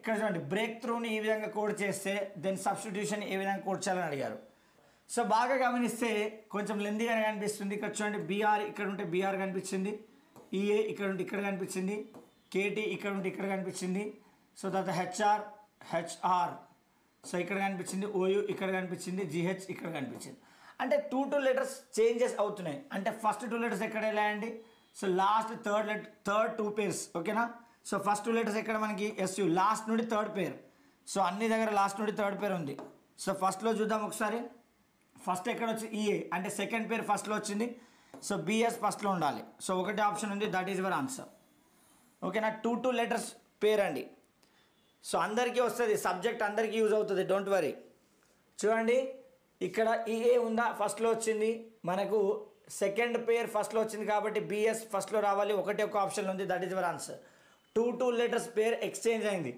ఇక్కడ చూడండి బ్రేక్ త్రూని ఈ విధంగా కోడ్ చేస్తే దెన్ సబ్స్టిట్యూషన్ ఏ విధంగా కోడ్ చేయాలని అడిగారు. సో బాగా గమనిస్తే కొంచెం లెందీగానే కనిపిస్తుంది. ఇక్కడ చూడండి బీఆర్ ఇక్కడ ఉంటే బీఆర్ కనిపించింది, ఈఏ ఇక్కడ ఉంటే ఇక్కడ కనిపించింది, కేటీ ఇక్కడ ఉంటే ఇక్కడ కనిపించింది. సో తర్వాత హెచ్ఆర్ సో ఇక్కడ కనిపించింది, ఓయూ ఇక్కడ కనిపించింది, జిహెచ్ ఇక్కడ కనిపించింది. అంటే 2 లెటర్స్ చేంజెస్ అవుతున్నాయి. అంటే ఫస్ట్ 2 లెటర్స్ ఎక్కడ వెళ్ళాయండి? సో లాస్ట్ థర్డ్ 2 పేర్స్ ఓకేనా. సో ఫస్ట్ 2 లెటర్స్ ఎక్కడ మనకి ఎస్యూ లాస్ట్ నుండి థర్డ్ పేర్. సో అన్ని దగ్గర లాస్ట్ నుండి థర్డ్ పేర్ ఉంది. సో ఫస్ట్లో చూద్దాం ఒకసారి. ఫస్ట్ ఎక్కడ వచ్చి ఈఏ అంటే సెకండ్ పేర్ ఫస్ట్లో వచ్చింది. సో బిఎస్ ఫస్ట్లో ఉండాలి. సో ఒకటే ఆప్షన్ ఉంది, దట్ ఈజ్ యువర్ ఆన్సర్ ఓకేనా. 2 లెటర్స్ పేర్ అండి. సో అందరికీ వస్తుంది, సబ్జెక్ట్ అందరికీ యూజ్ అవుతుంది, డోంట్ వరీ. చూడండి ఇక్కడ ఈఏ ఉందా ఫస్ట్లో వచ్చింది, మనకు సెకండ్ పేర్ ఫస్ట్లో వచ్చింది కాబట్టి బిఎస్ ఫస్ట్లో రావాలి. ఒకటే ఒక ఆప్షన్ ఉంది, that is your answer. 2 letters pair exchange అయింది.